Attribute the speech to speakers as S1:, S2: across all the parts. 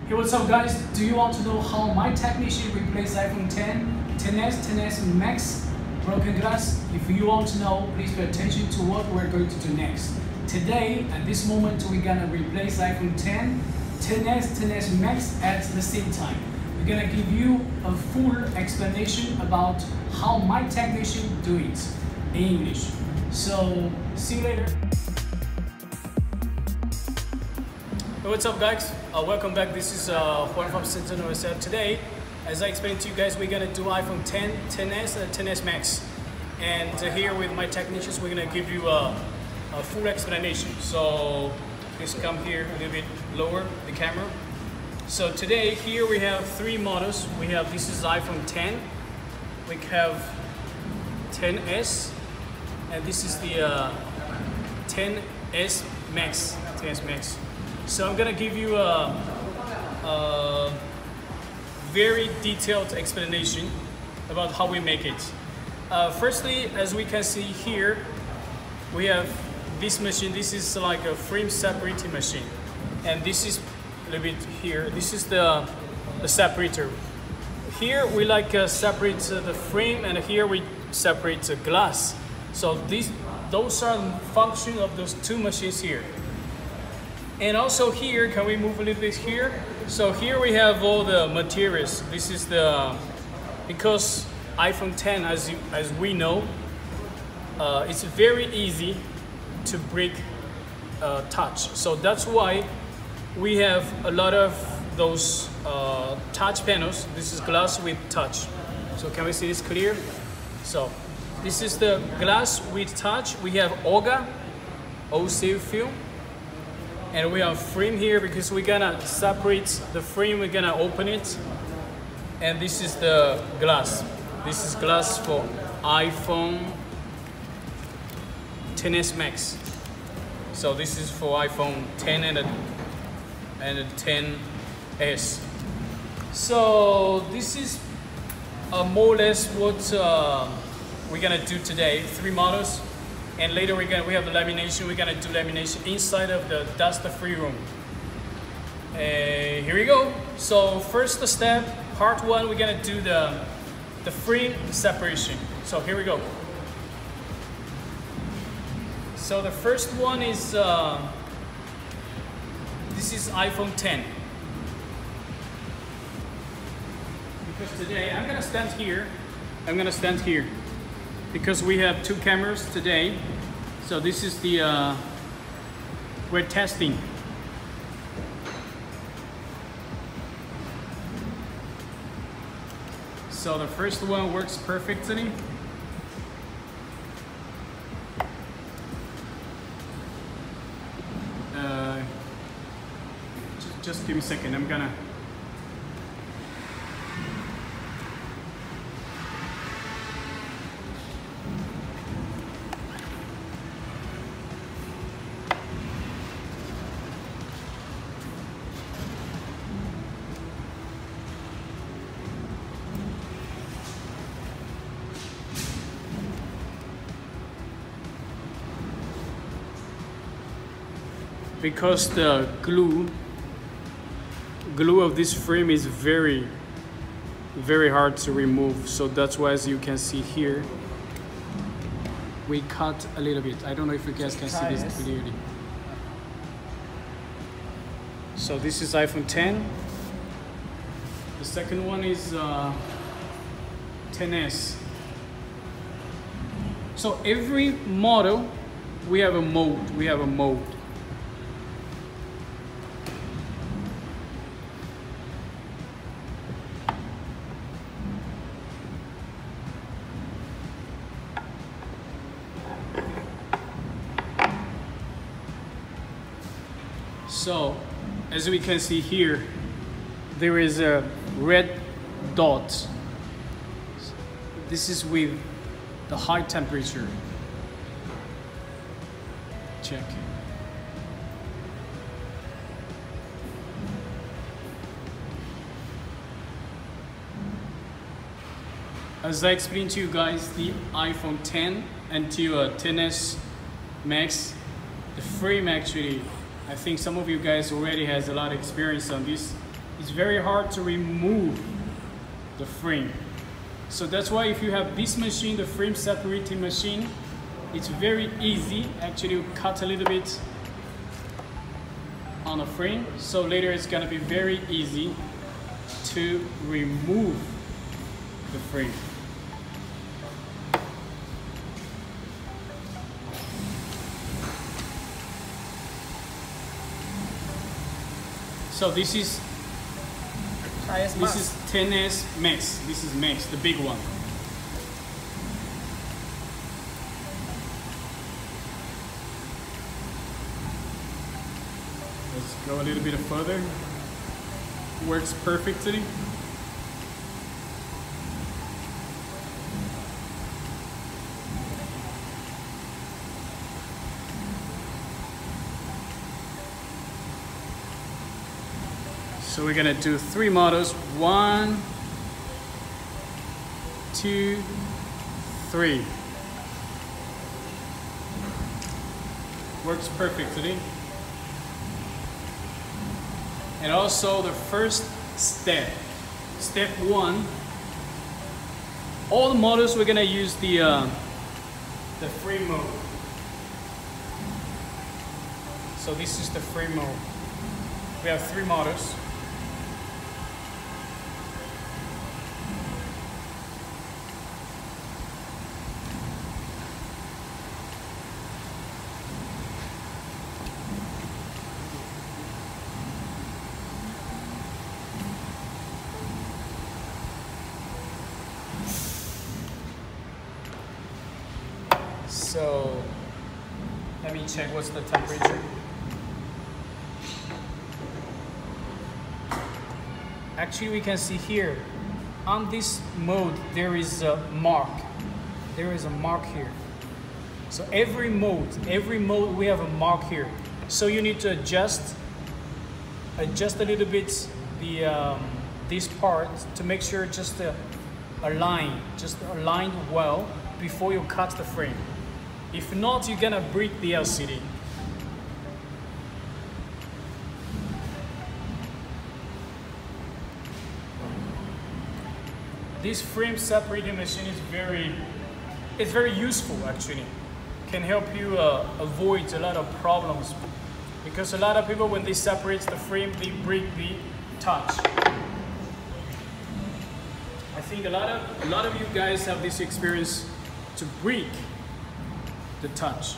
S1: Hey, what's up guys? Do you want to know how my technician replaced iPhone 10, XS Max broken glass? If you want to know, please pay attention to what we're going to do next. Today, at this moment, we're gonna replace iPhone 10, XS Max at the same time. We're gonna give you a full explanation about how my technician do it in English. So, see you later. Hey, what's up guys? Welcome back. This is Juan from Novecel. Today, as I explained to you guys, we're gonna do iPhone 10, XS and XS Max. And here with my technicians, we're gonna give you a full explanation. So please come here a little bit lower, the camera. So today, here we have three models. We have, this is iPhone 10, we have 10s, and this is the 10s Max, 10s Max. So I'm gonna give you a very detailed explanation about how we make it. Firstly, as we can see here, we have this machine. This is like a frame separating machine, and this is a little bit here. This is the separator. Here we like separate the frame, and here we separate the glass. So those are the function of those two machines here. And also here, can we move a little bit here? So here we have all the materials. This is because iPhone 10, as we know, it's very easy to break touch. So that's why we have a lot of those touch panels. This is glass with touch. So can we see this clear? So this is the glass with touch. We have OC film. And we have frame here because we're gonna separate the frame, we're gonna open it. And this is the glass. This is glass for iPhone XS Max. So this is for iPhone 10 and 10s. So this is more or less what we're gonna do today. Three models. And later we have the lamination. We're gonna do lamination inside of that's the free room. Here we go. So first step, part one, we're gonna do the frame separation. So here we go. So the first one is this is iPhone 10. Because today I'm gonna stand here. Because we have two cameras today. So this is we're testing. So the first one works perfectly. Just give me a second, I'm gonna. Because the glue of this frame is very hard to remove, so that's why, as you can see here, we cut a little bit. I don't know if you guys can see this clearly. So this is iPhone 10. The second one is 10s. So every model we have a mode. So, as we can see here, there is a red dot. This is with the high temperature. Check. As I explained to you guys, the iPhone 10 and to XS Max, the frame actually, I think some of you guys already has a lot of experience on this. it's very hard to remove the frame. So that's why if you have this machine, the frame separating machine, it's very easy. Actually, you cut a little bit on the frame, so later it's gonna be very easy to remove the frame. So this is 10S Max. This is Max, the big one. Let's go a little bit further. Works perfectly. So we're gonna do 3 models. 1, 2, 3. Works perfectly. And also the first step, step 1. All the models we're gonna use the frame mode. So this is the frame mode. We have 3 models. So let me check what's the temperature. Actually, we can see here on this mode there is a mark. There is a mark here. So every mode we have a mark here. So you need to adjust a little bit the this part to make sure just align well before you cut the frame. If not, you're gonna break the LCD. This frame separating machine is very useful actually. Can help you avoid a lot of problems, because a lot of people, when they separate the frame, they break the touch. I think a lot of you guys have this experience to break the touch.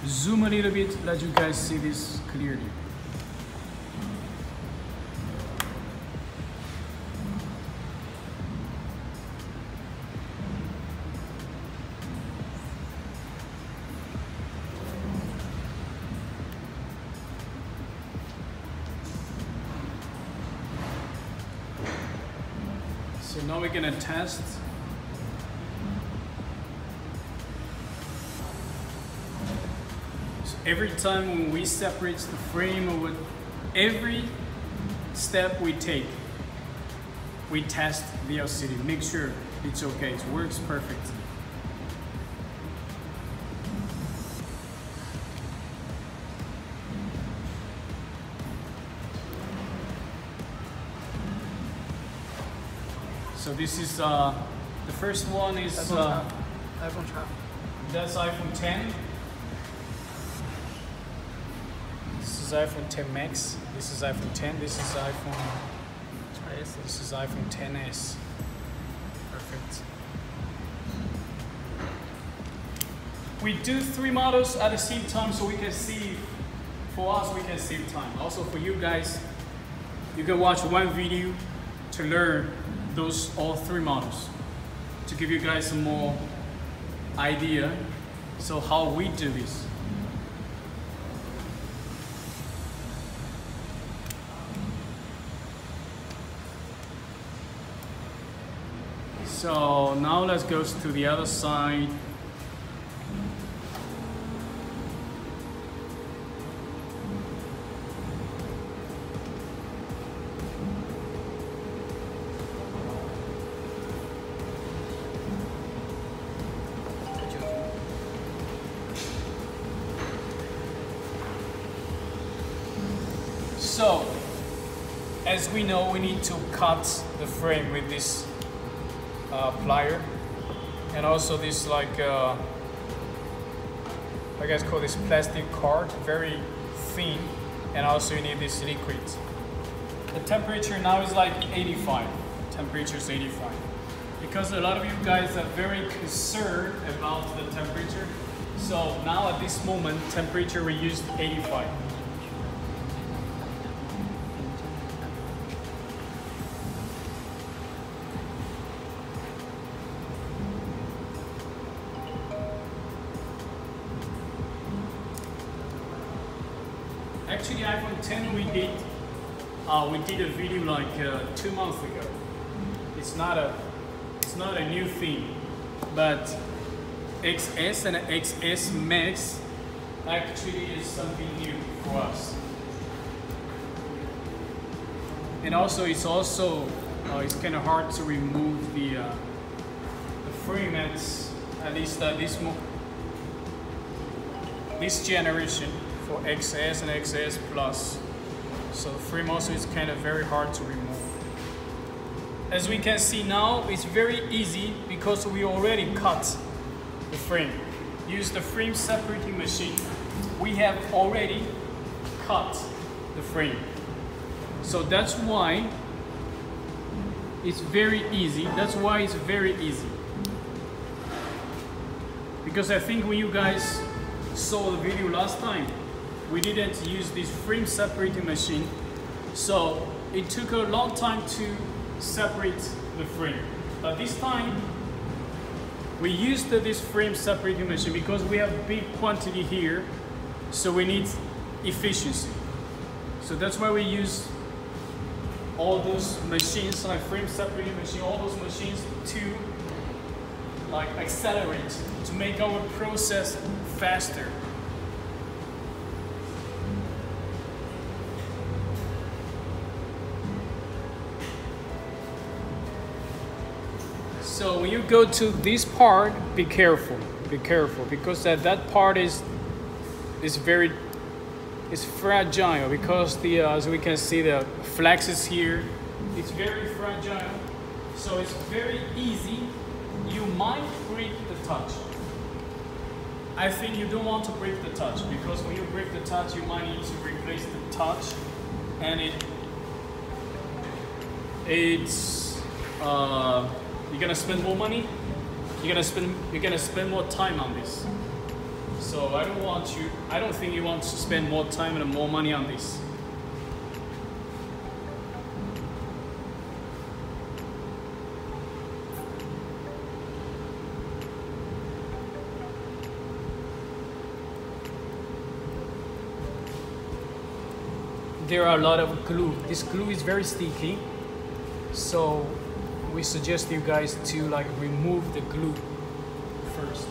S1: Zoom a little bit, let you guys see this clearly. So now we're gonna test. So every time when we separate the frame, or with every step we take, we test the LCD, make sure it's okay, it works perfectly. So this is the first one is
S2: iPhone 12.
S1: That's iPhone 10. This is iPhone 10 Max. This is iPhone 10. This is iPhone. This is iPhone 10s. Perfect. We do 3 models at the same time, so we can see. For us, we can save time. Also for you guys, you can watch one video to learn all 3 models, to give you guys some more idea so how we do this. So now let's go to the other side. So, as we know, we need to cut the frame with this plier, and also this like I guess call this plastic card, very thin, and also you need this liquid. The temperature now is like 85. Temperature is 85. Because a lot of you guys are very concerned about the temperature. So now at this moment, temperature we used 85. Actually, iPhone 10 we did a video like 2 months ago. It's not a new thing, but XS and XS Max actually is something new for us. And also it's kind of hard to remove the frame at least this generation for XS and XS Plus. So the frame also is kind of very hard to remove. As we can see now, it's very easy because we already cut the frame. Use the frame separating machine. We have already cut the frame. So that's why it's very easy. Because I think when you guys saw the video last time, we didn't use this frame separating machine. So it took a long time to separate the frame. But this time, we used this frame separating machine because we have big quantity here, so we need efficiency. So that's why we use all those machines, like frame separating machine, all those machines to like accelerate, to make our process faster. So when you go to this part, be careful, because that part is fragile, because as we can see the flex is here, it's very fragile, so it's very easy. You might break the touch. I think you don't want to break the touch, because when you break the touch, you might need to replace the touch, and you're gonna spend more money. You're gonna spend more time on this. So I don't think you want to spend more time and more money on this. There are a lot of glue. This glue is very sticky, so we suggest you guys to like remove the glue first.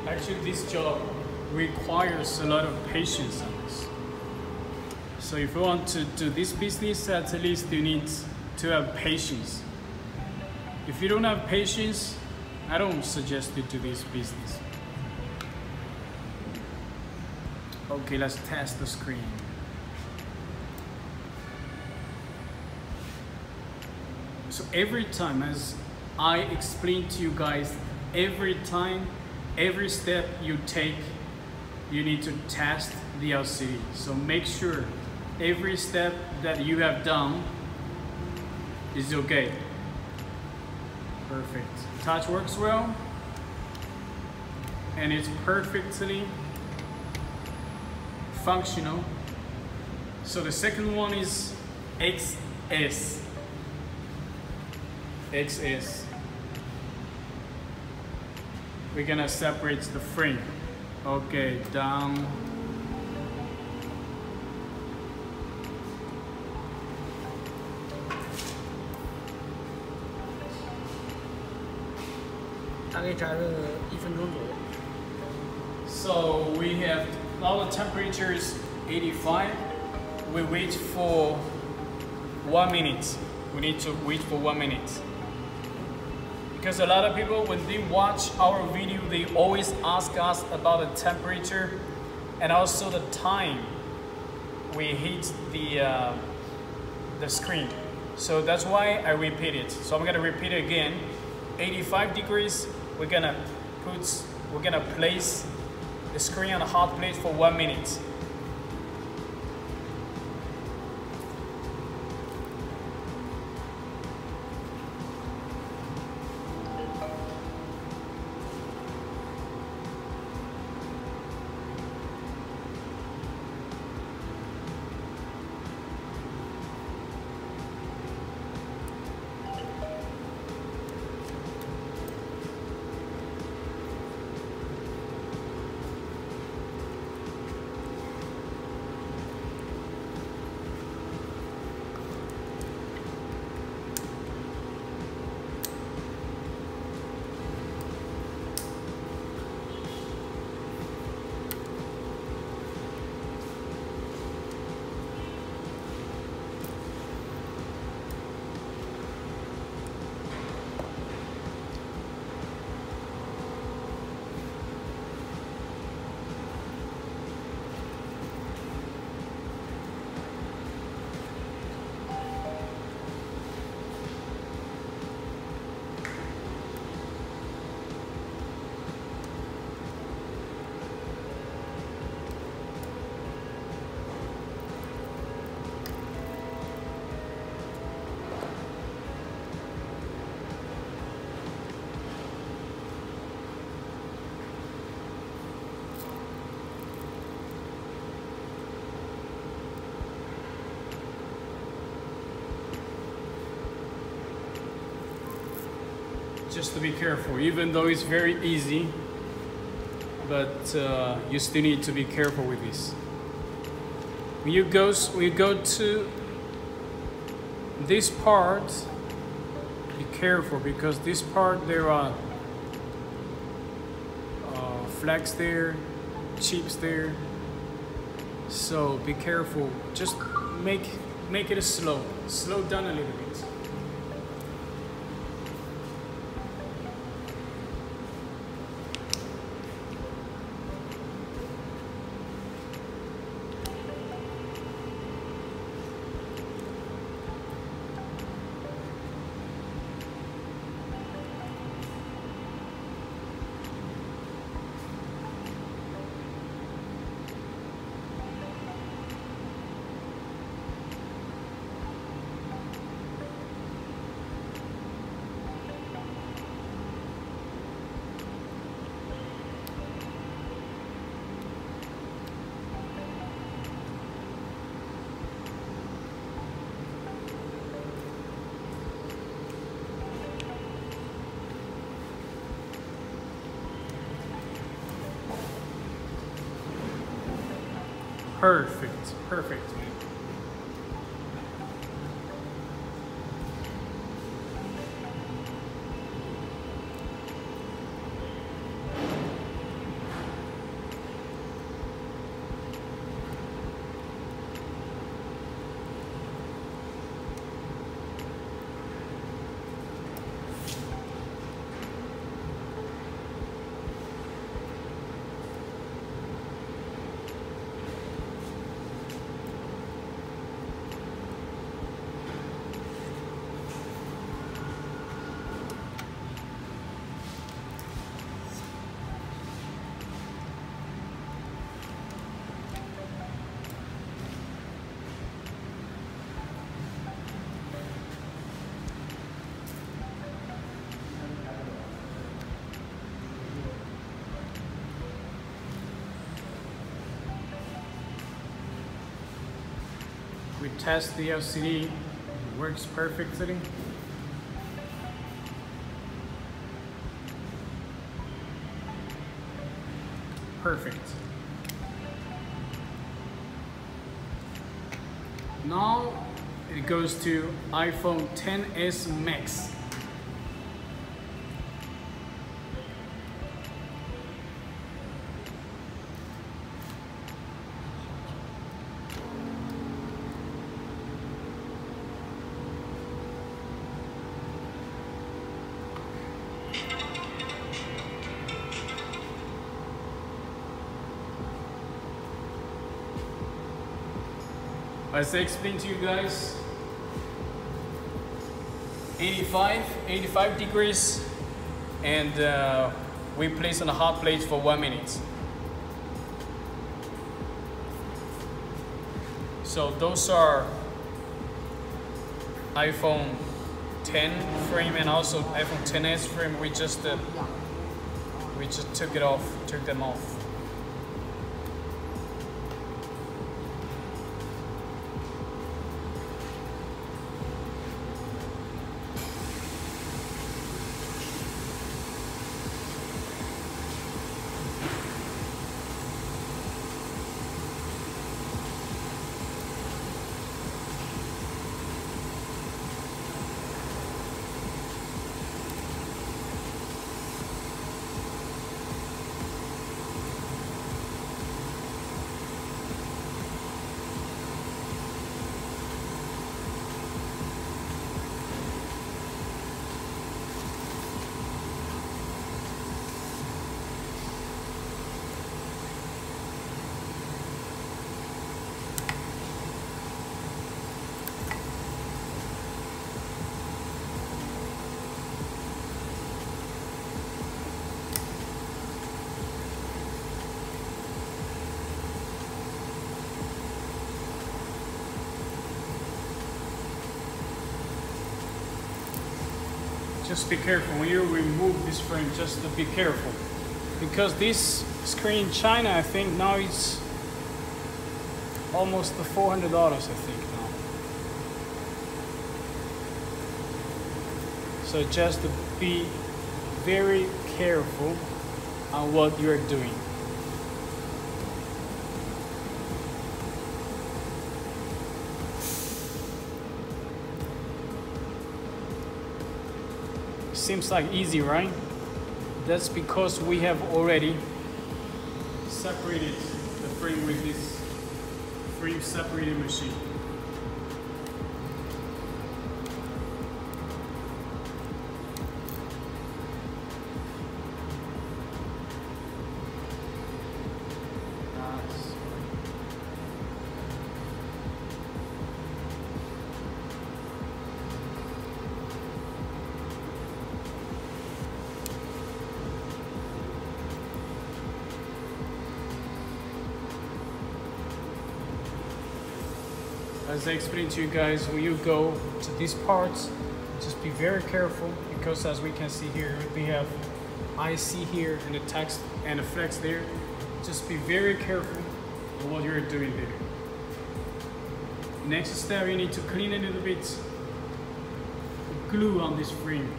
S1: Actually, this job requires a lot of patience on this. So if you want to do this business, at least you need to have patience. If you don't have patience, I don't suggest you do this business. Okay, let's test the screen. So every time, as I explain to you guys, every step you take, you need to test the LCD. So make sure every step that you have done is okay. Perfect. Touch works well, and it's perfectly functional. So the second one is XS. We're gonna separate the frame. Okay, down,
S2: 大概炸热1分钟左右。
S1: So we have now the temperature is 85. We wait for 1 minute. We need to wait for 1 minute. Because a lot of people, when they watch our video, they always ask us about the temperature and also the time we heat the screen. So that's why I repeat it. So I'm gonna repeat it again. 85 degrees, we're gonna place the screen on a hot plate for 1 minute. Just to be careful, even though it's very easy, but you still need to be careful with this. When you go to this part, be careful, because this part there are flags there, chips there. So be careful. Just make it slow down a little bit. Perfect. We test the LCD, it works perfectly. Perfect. Now it goes to iPhone XS Max. As I explained to you guys, 85 degrees, and we place on a hot plate for 1 minute. So those are iPhone 10 frame and also iPhone XS frame. We just took them off. Just be careful when you remove this frame, just to be careful. Because this screen in China, I think now it's almost the $400, I think now. So just to be very careful on what you're doing. Seems like easy, right? That's because we have already separated the frame with this frame separating machine. As I explained to you guys, when you go to these parts, just be very careful, because as we can see here, we have IC here and the text and the flex there. Just be very careful of what you're doing there. Next step, you need to clean a little bit the glue on this frame.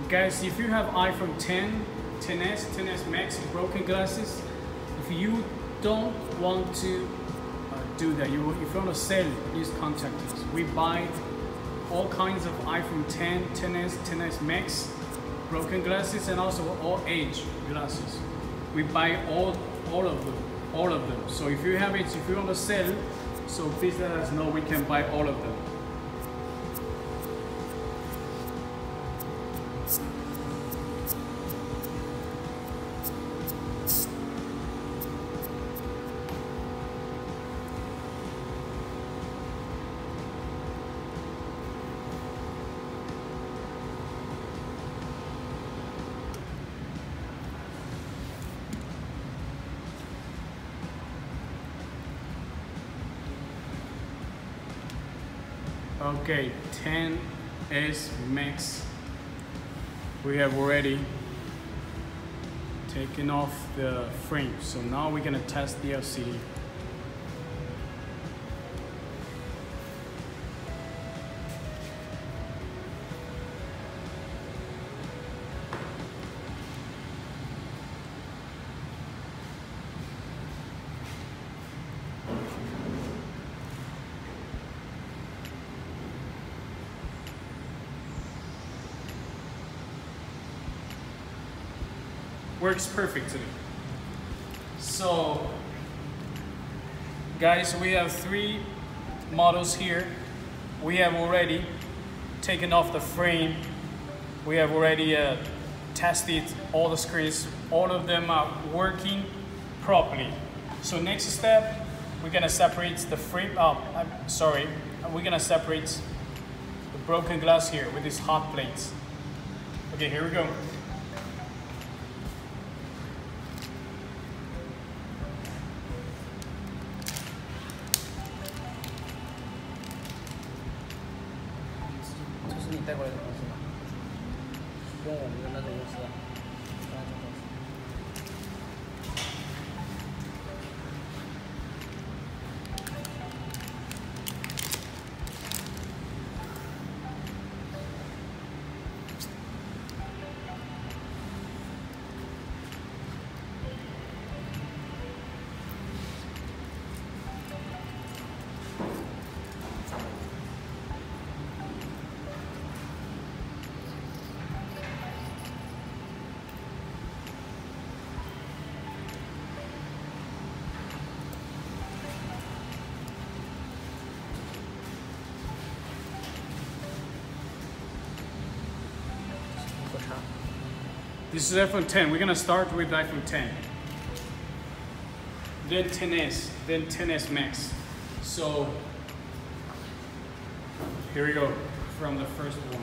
S1: Guys, if you have iPhone 10, 10s, 10s Max broken glasses, if you don't want to do that, if you want to sell, please contact us. We buy all kinds of iPhone 10, 10s, 10s Max broken glasses, and also all age glasses. We buy all of them. So if you have it, if you want to sell, so please let us know. We can buy all of them. Okay, 10s Max. We have already taken off the frame, so now we're gonna test the LCD. Works perfectly. So guys, we have 3 models here. we have already taken off the frame. We have already tested all the screens. All of them are working properly. So next step, we're gonna separate the frame. We're gonna separate the broken glass here with these hot plates. Okay, here we go. This is iPhone 10. We're gonna start with iPhone 10. Then 10s, then 10s Max. So here we go from the first one.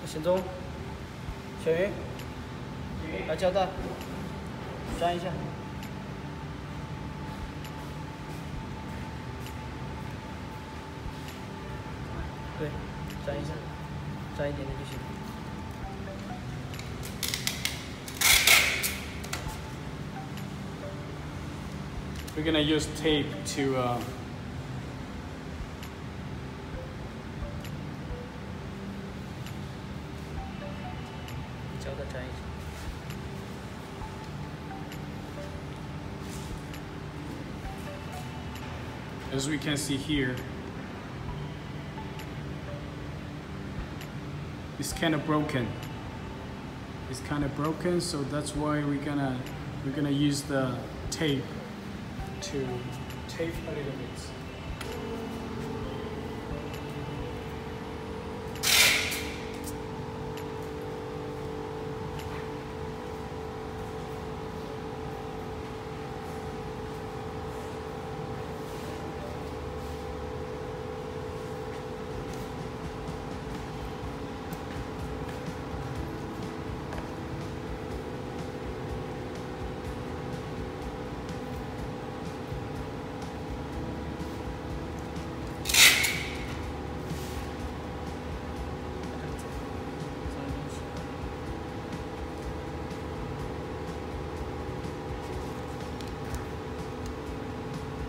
S2: 沈宗，小云，来胶带，粘一下。对，粘一下，粘一点点就行。
S1: We're gonna use tape to
S2: 胶带粘一下。
S1: as we can see here, it's kind of broken. It's kind of broken, so that's why we're gonna use the tape to tape a little bit.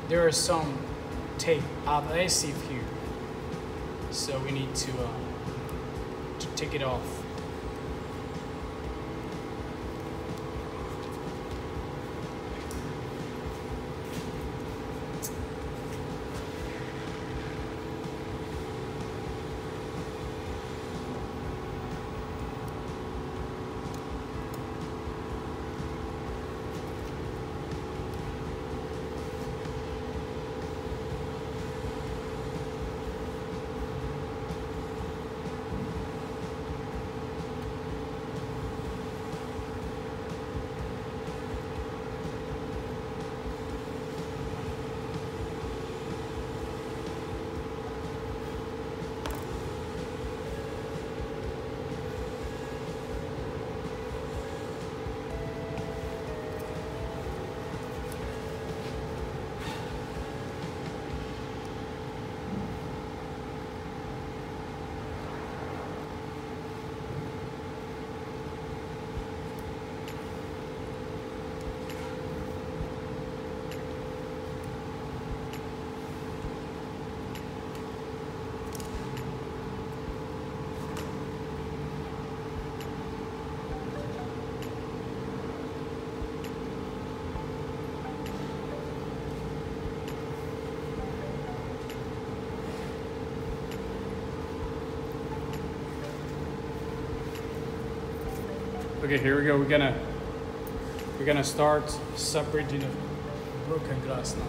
S1: There is some tape adhesive here, so we need to take it off. Okay, here we go. We're gonna We're gonna start separating the broken glass now.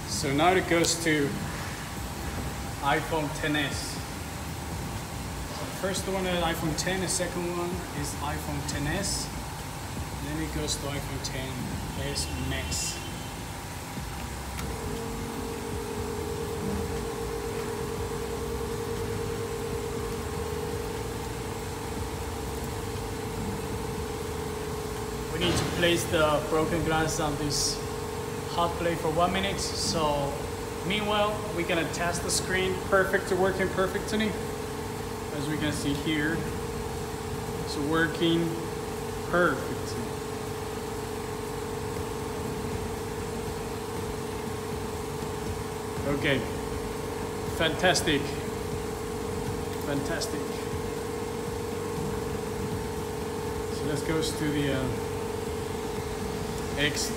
S1: So now it goes to iPhone XS. So the first one is iPhone 10, the second one is iPhone XS. Then it goes to iPhone XS Max. We need to place the broken glass on this hot plate for 1 minute. So meanwhile, we're gonna test the screen. Perfect, working perfectly. As we can see here, it's working perfectly. Okay, fantastic, fantastic. So let's go to the XS.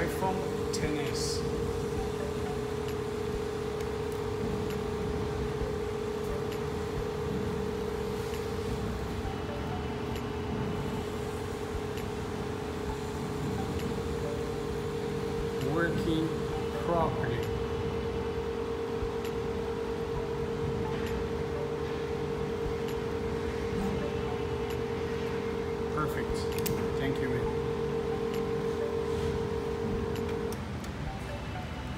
S1: iPhone XS. Working properly. Perfect. Thank you, man.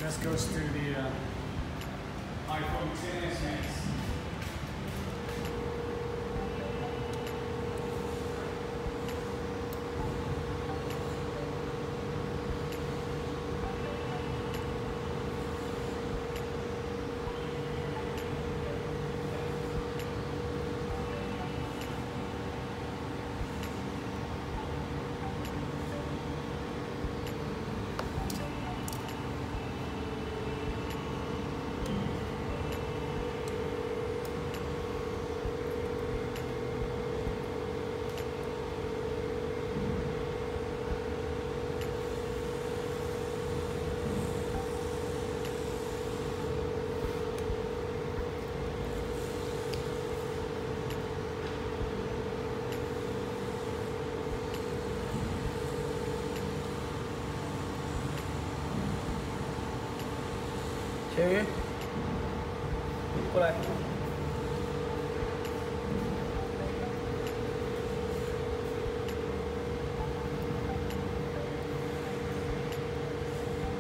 S1: Let's go to the iPhone XS next.
S2: 咸鱼，过来。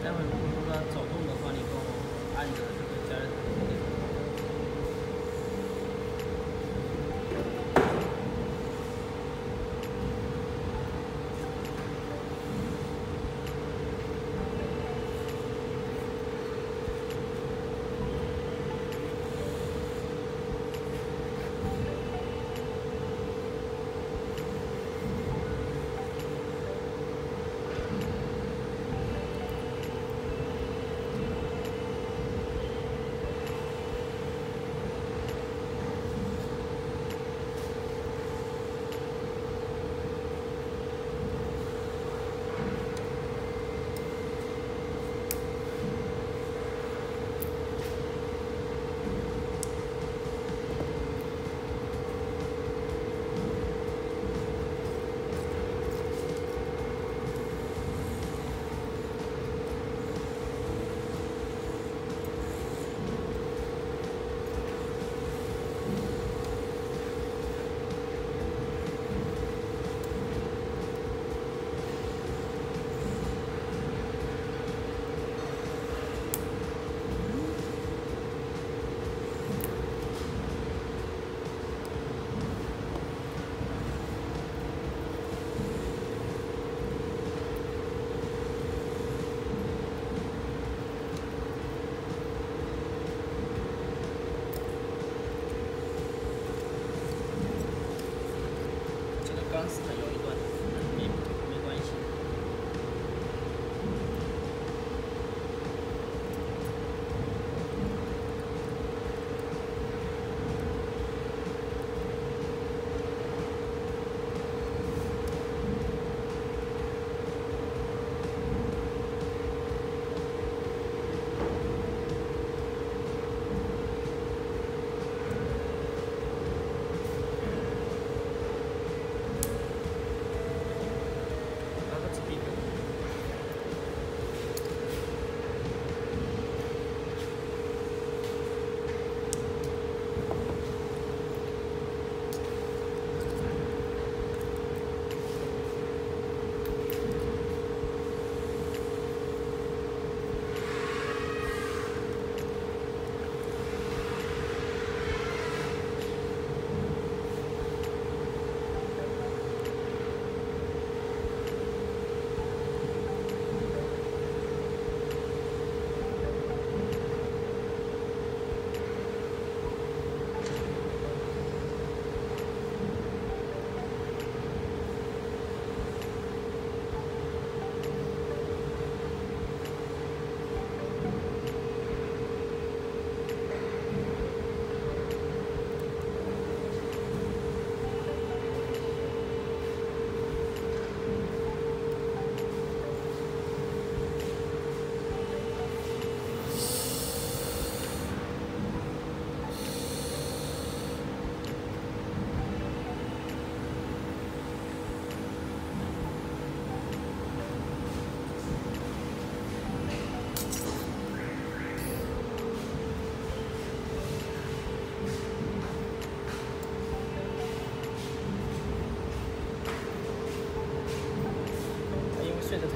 S2: 待会如果走动的话，你帮我按着这个加热台。钢丝的有一段没关系。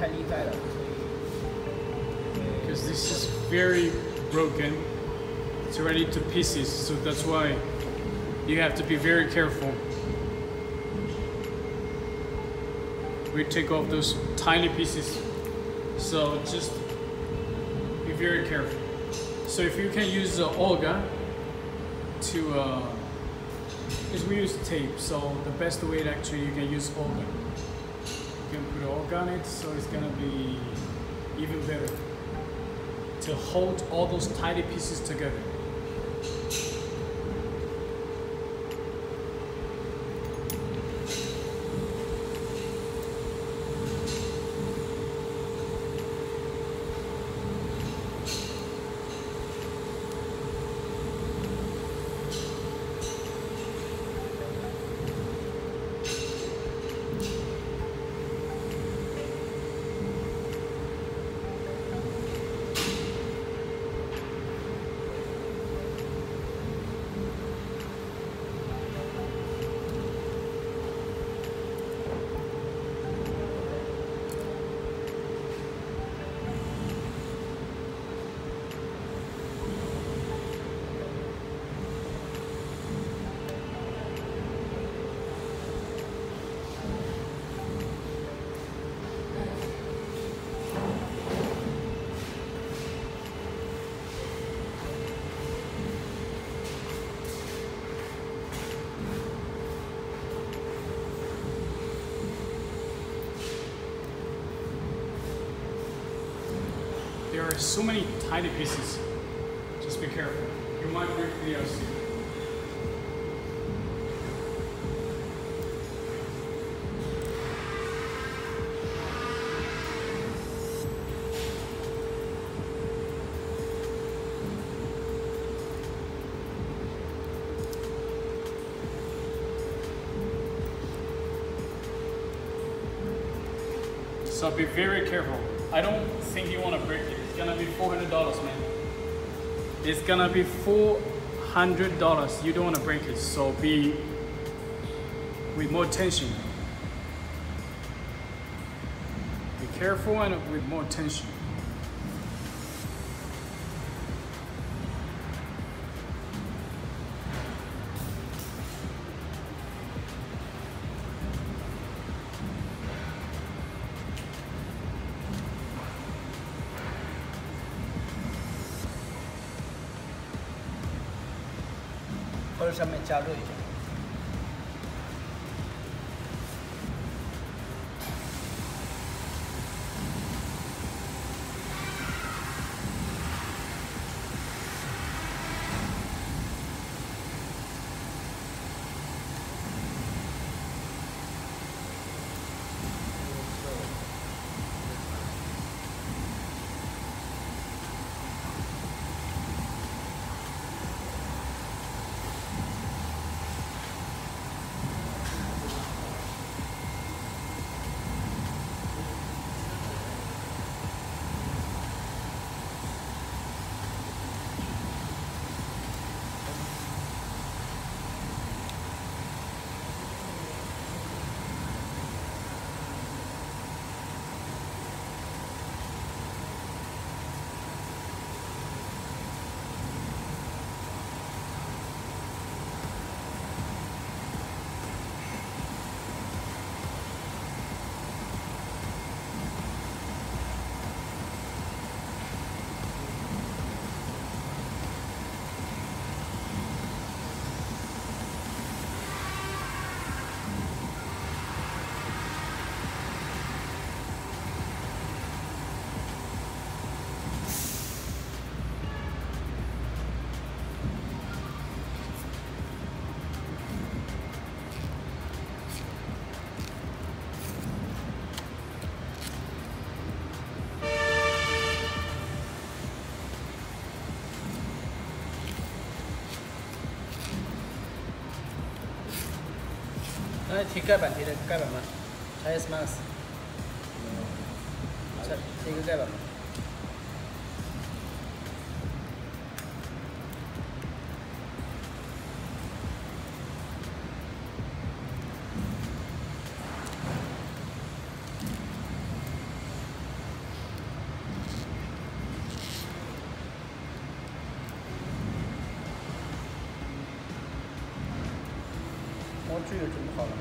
S2: 太厉害了，所以
S1: because this is very broken. It's already to pieces, so that's why you have to be very careful. We take off those tiny pieces, so just be very careful. So if you can use the Olga to, because we use tape, so the best way actually you can use Olga. You can put Olga on it, so it's gonna be even better to hold all those tiny pieces together. There are so many tiny pieces. Just be careful. You might break the LC. So be very careful. I don't think you want to break it. It's gonna be $400, man. It's gonna be $400. You don't want to break it, so be with more tension. Be careful and with more tension.
S2: 或者上面加热一下。那提盖板提的盖板吗？拆 S Max。提个盖板吗？这个准备好了吗？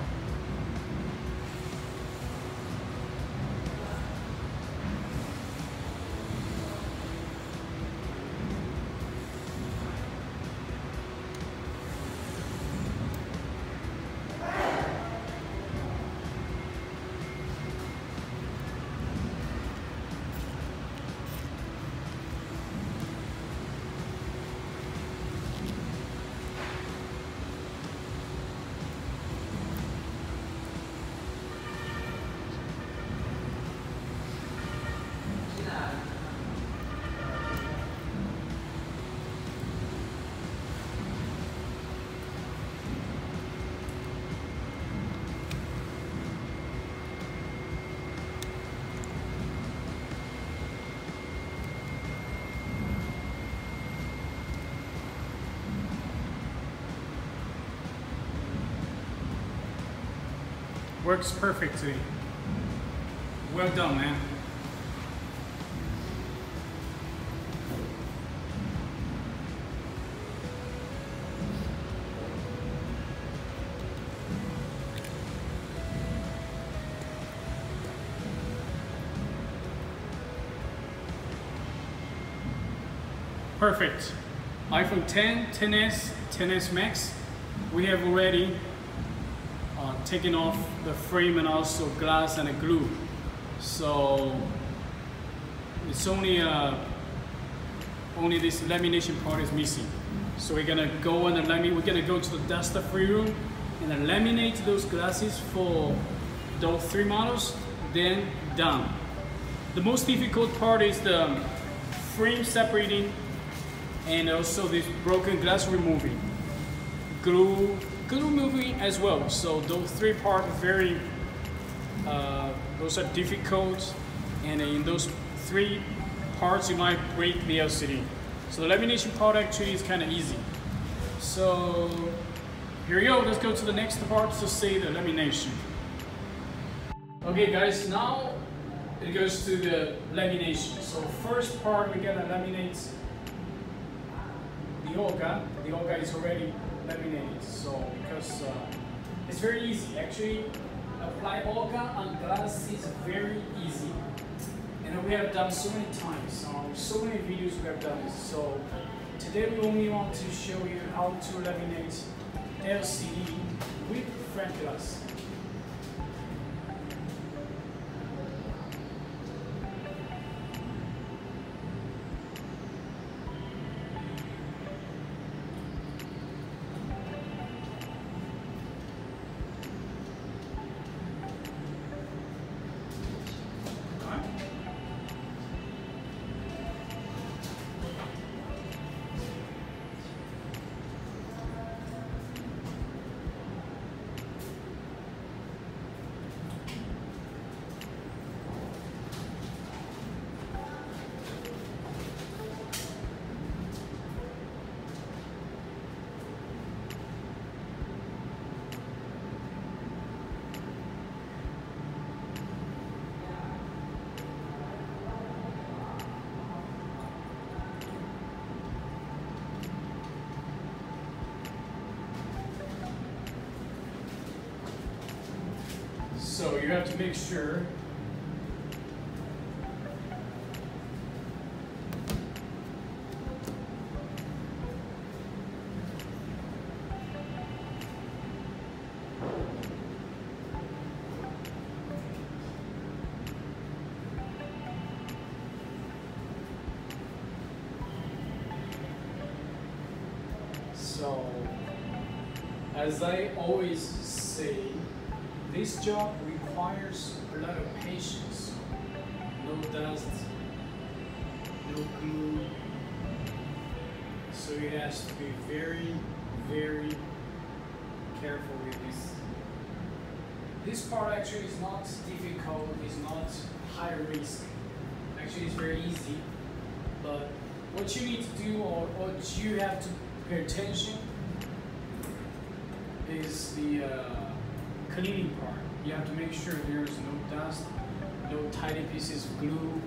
S1: Works perfectly. Well done, man. Perfect. iPhone 10, 10s, 10s Max. We have already taken off the frame and also glass and glue. So it's only this lamination part is missing. So we're gonna go and we're gonna go to the dust-free room and then laminate those glasses for those 3 models. Then done. The most difficult part is the frame separating and also this broken glass removing. Glue removing as well. So those 3 parts very those are difficult, and in those 3 parts you might break the LCD. So the lamination part actually is kind of easy. So here we go. Let's go to the next part to see the lamination. Okay guys, now it goes to the lamination. So first part we're gonna laminate the Oled. The Oled is already laminated, so because it's very easy. Actually, apply Oled on glass is very easy, and we have done so many times. So many videos we have done this. So today we only want to show you how to laminate LCD with front glass. So you have to make sure as I always say, this job requires a lot of patience. No dust, no glue. So you have to be very, very careful with this. This part actually is not difficult, it's not high risk. Actually it's very easy. But what you need to do, or what you have to pay attention, is the cleaning part. You have to make sure there's no dust, no tiny pieces of glue,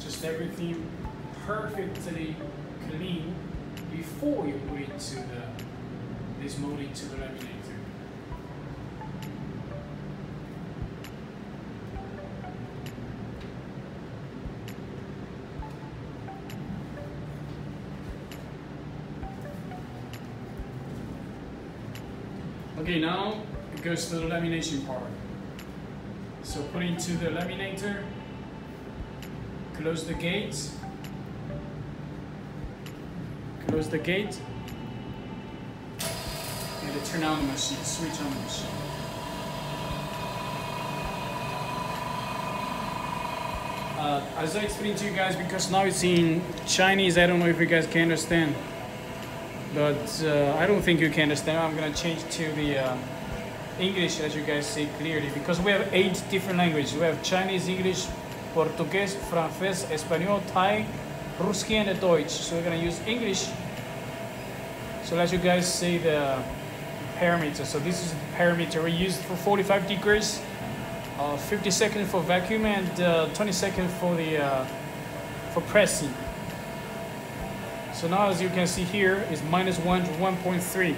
S1: just everything perfectly clean before you put it to this molding to the laminator. Okay, now it goes to the lamination part. So put into the laminator, close the gate, and turn on the machine, switch on the machine. As I explained to you guys, because now it's in Chinese, I don't know if you guys can understand, but I don't think you can understand. I'm gonna change to the English, as you guys see clearly, because we have 8 different languages. We have Chinese, English, Portuguese, Francés, Espanol, Thai, Ruski, and Deutsch. So we're gonna use English. So let you guys see the parameter. So this is the parameter we used for 45 degrees, 50 seconds for vacuum, and 20 seconds for the for pressing. So now, as you can see here, is -1 to 1.3.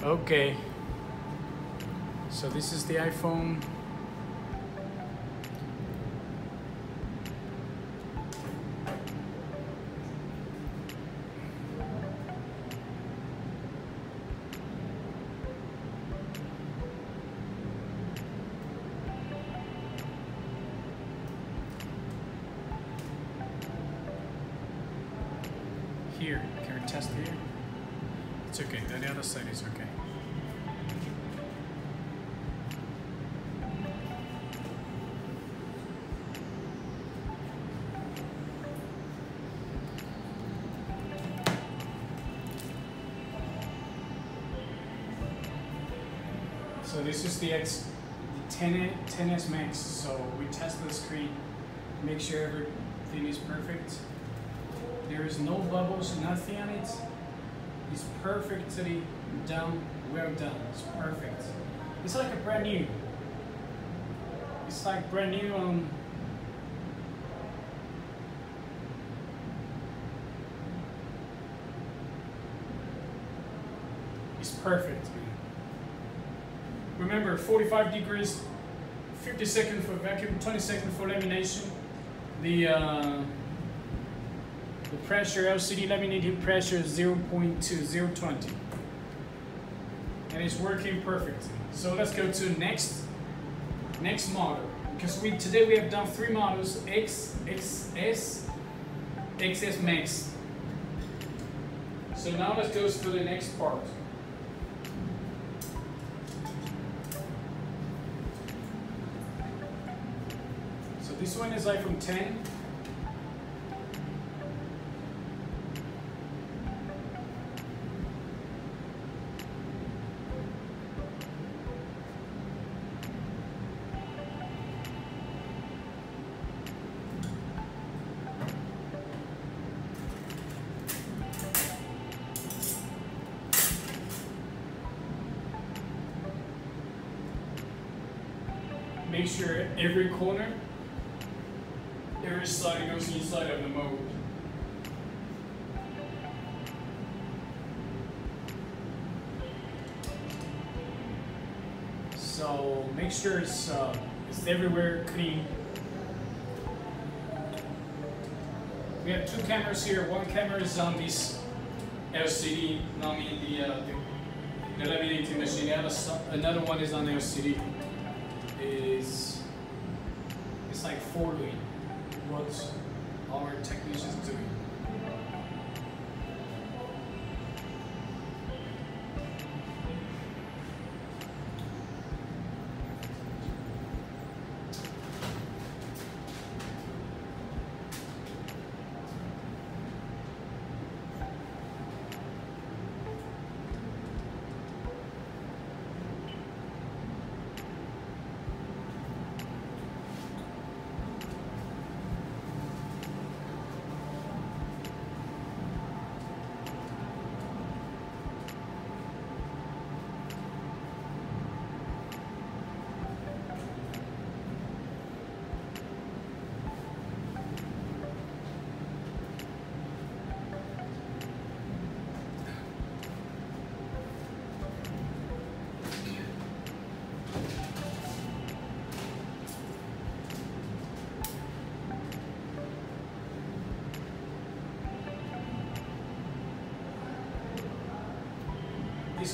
S1: Okay, so this is the iPhone. Here, can we test here? It's okay, the other side is okay. So this is the 10s Max. So we test the screen, make sure everything is perfect. There is no bubbles, nothing on it. It's perfectly done, well done. It's perfect. It's like a brand new. It's like brand new. It's perfect. Remember, 45 degrees, 50 seconds for vacuum, 20 seconds for lamination. The pressure, LCD laminating pressure is 0.20. And it's working perfectly. So let's go to next model. Because today we have done 3 models, X, XS, XS Max. So now let's go to the next part. So this one is iPhone 10. Make sure every corner, every side goes inside of the mold. So make sure it's everywhere clean. We have 2 cameras here. One camera is on this LCD, not in the laminating machine. Another one is on the LCD. It's like following what our technicians doing.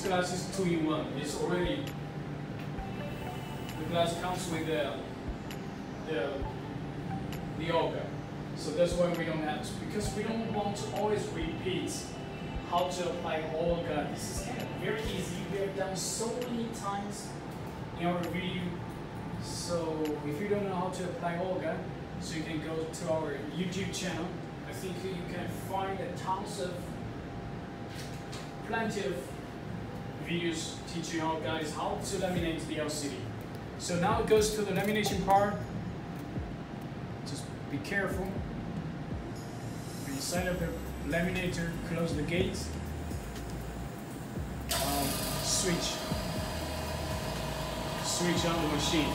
S1: glass is 2-in-1. It's already, the glass comes with the Oled. So that's why we don't have to, because we don't want to always repeat how to apply Oled. This is kind of very easy. We have done so many times in our video. So if you don't know how to apply Oled, so you can go to our YouTube channel. I think you can find plenty of videos teaching you guys how to laminate the LCD. So now it goes to the lamination part. Just be careful. When you set up the laminator, close the gates. Switch on the machine.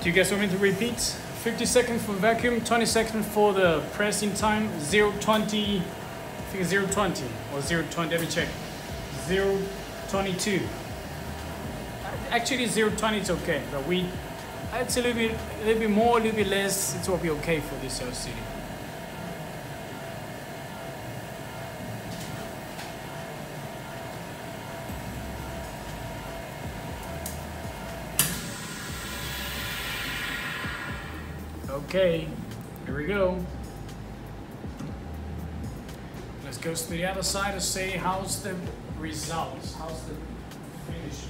S1: Do you guys want me to repeat? 50 seconds for vacuum, 20 seconds for the pressing time, 0:20, I think it's 0:20 or 0:20, let me check. 0:22. Actually 0:20 is okay, but it's a little bit more, a little bit less, it will be okay for this LCD. Okay, here we go. Let's go to the other side to see how's the results, how's the finish.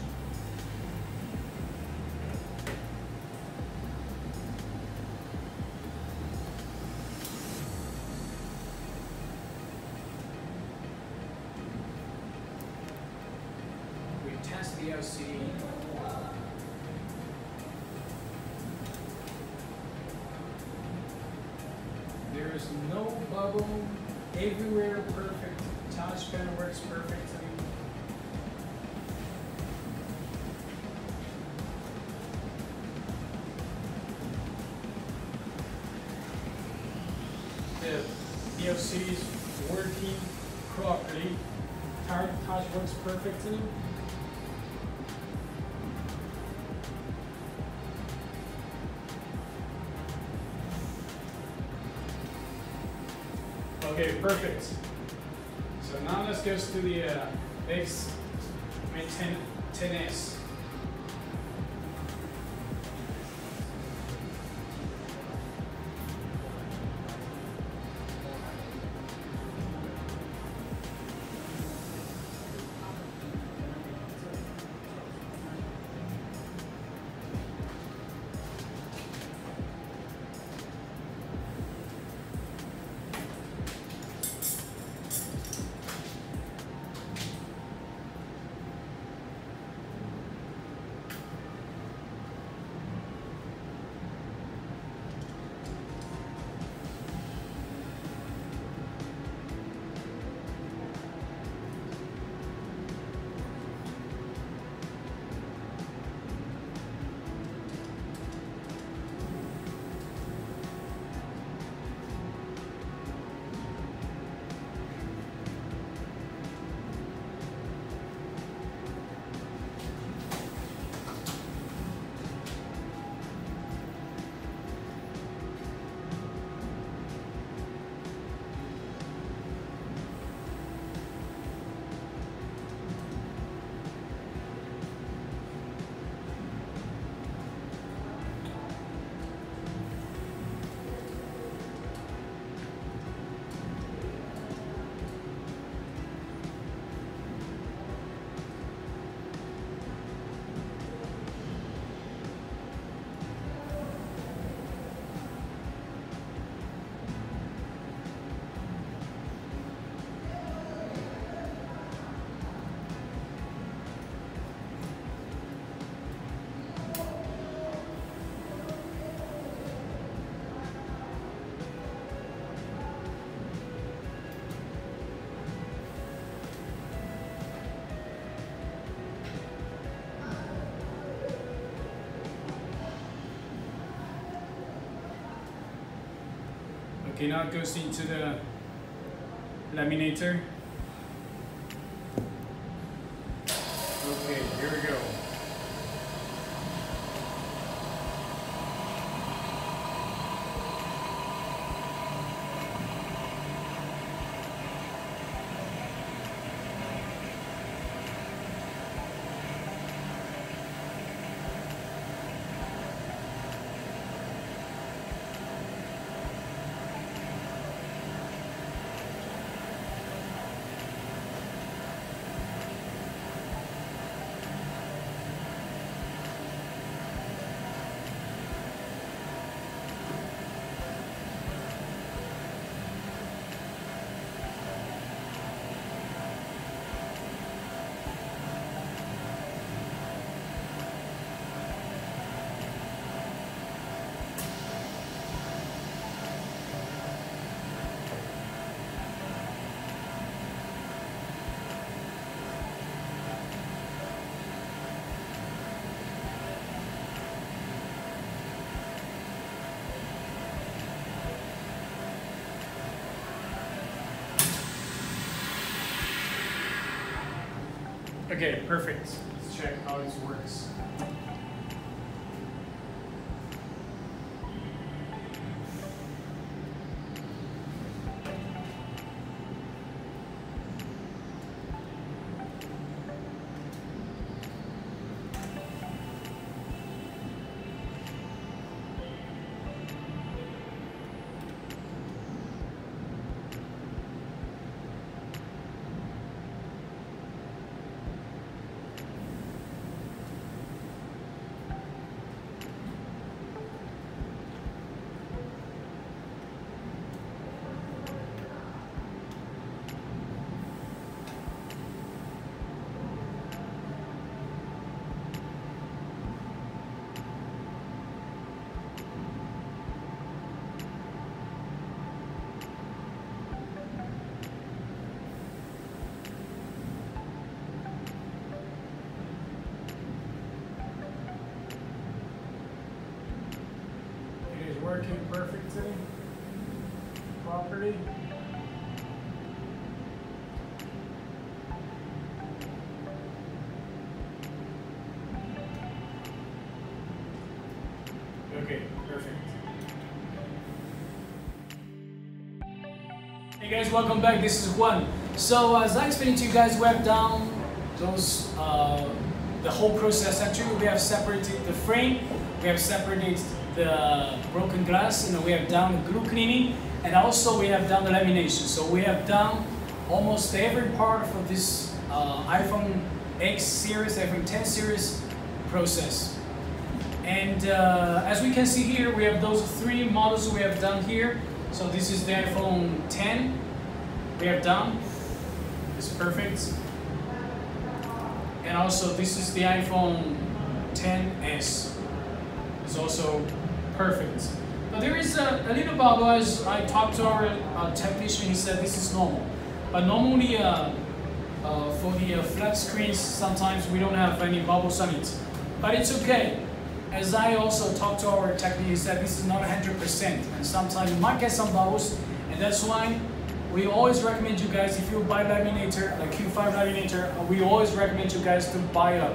S1: We test the LCD. There is no bubble, everywhere perfect. Touch pen works perfectly. The LCD is working properly. Touch works perfectly. Okay, perfect. So now let's go to the X10S. Okay, now it goes into the laminator. Okay, here we go. Okay, perfect. Let's check how this works. Working perfectly, properly. Okay, perfect. Hey guys, welcome back. This is Juan. So as I explained to you guys, we have done those the whole process. Actually, we have separated the frame, we have separated the broken glass, and we have done the glue cleaning, and also we have done the lamination. So we have done almost every part for this iPhone X series, iPhone 10 series process. And as we can see here, we have those three models we have done here. So this is the iPhone 10 we have done. It's perfect. And also this is the iPhone 10s. It's also perfect. But there is a little bubble. As I talked to our technician, he said this is normal. But normally for the flat screens, sometimes we don't have any bubbles on it. But it's okay. As I also talked to our technician, he said this is not 100%. And sometimes you might get some bubbles. And that's why we always recommend you guys, if you buy laminator, like Q5 laminator, we always recommend you guys to buy a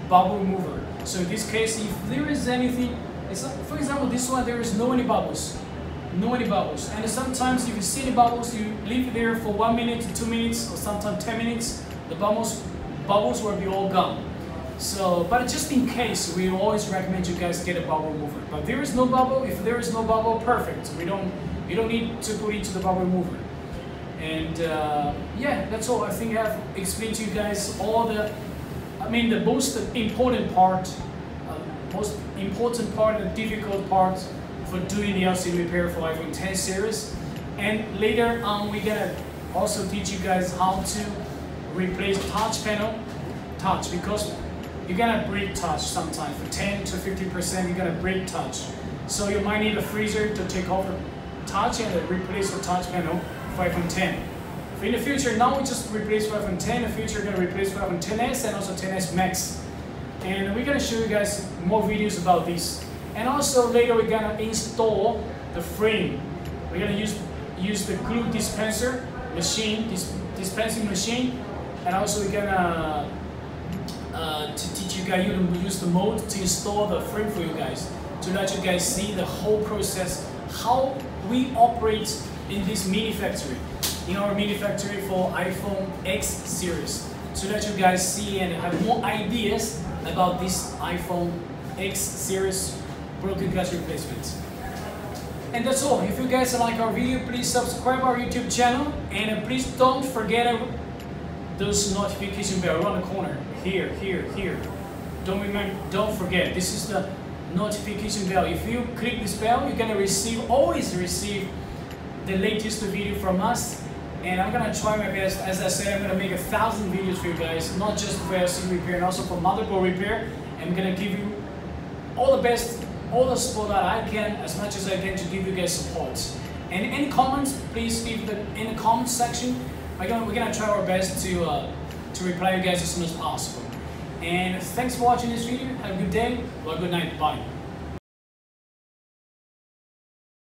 S1: bubble remover. So in this case, if there is anything, for example, this one, there is no any bubbles. No any bubbles. And sometimes if you see the bubbles, you leave it there for 1 minute, 2 minutes, or sometimes 10 minutes, the bubbles will be all gone. So, but just in case, we always recommend you guys get a bubble remover. But there is no bubble. If there is no bubble, perfect. You don't need to put it to the bubble remover. And yeah, that's all. I think I've explained to you guys all the most important part, and difficult part for doing the LCD repair for iPhone 10 series. And later on, we're gonna also teach you guys how to replace touch panel, because you're gonna break touch sometimes. For 10 to 15%, you're gonna break touch. So you might need a freezer to take off the touch and replace the touch panel for iPhone 10. In the future, now we just replace for iPhone 10. In the future, we're gonna replace for iPhone 10s and also 10s Max. And we're gonna show you guys more videos about this. And also later, we're gonna install the frame. We're gonna use use the glue dispenser machine, dispensing machine, and also we're gonna to teach you guys to use the mold to install the frame for you guys, to let you guys see the whole process, how we operate in this mini factory, in our mini factory for iPhone X series, to let you guys see and have more ideas about this iPhone X series broken glass replacement. And that's all. If you guys like our video, please subscribe our YouTube channel, and please don't forget those notification bell around the corner. Here. Don't forget. This is the notification bell. If you click this bell, you're gonna always receive the latest video from us. And I'm gonna try my best. As I said, I'm gonna make 1,000 videos for you guys, not just for LCD repair, and also for motherboard repair. I'm gonna give you all the best, all the support that I can, as much as I can, to give you guys support. And any comments, please leave them in the comment section. We're gonna try our best to reply you guys as soon as possible. And thanks for watching this video. Have a good day or a good night. Bye.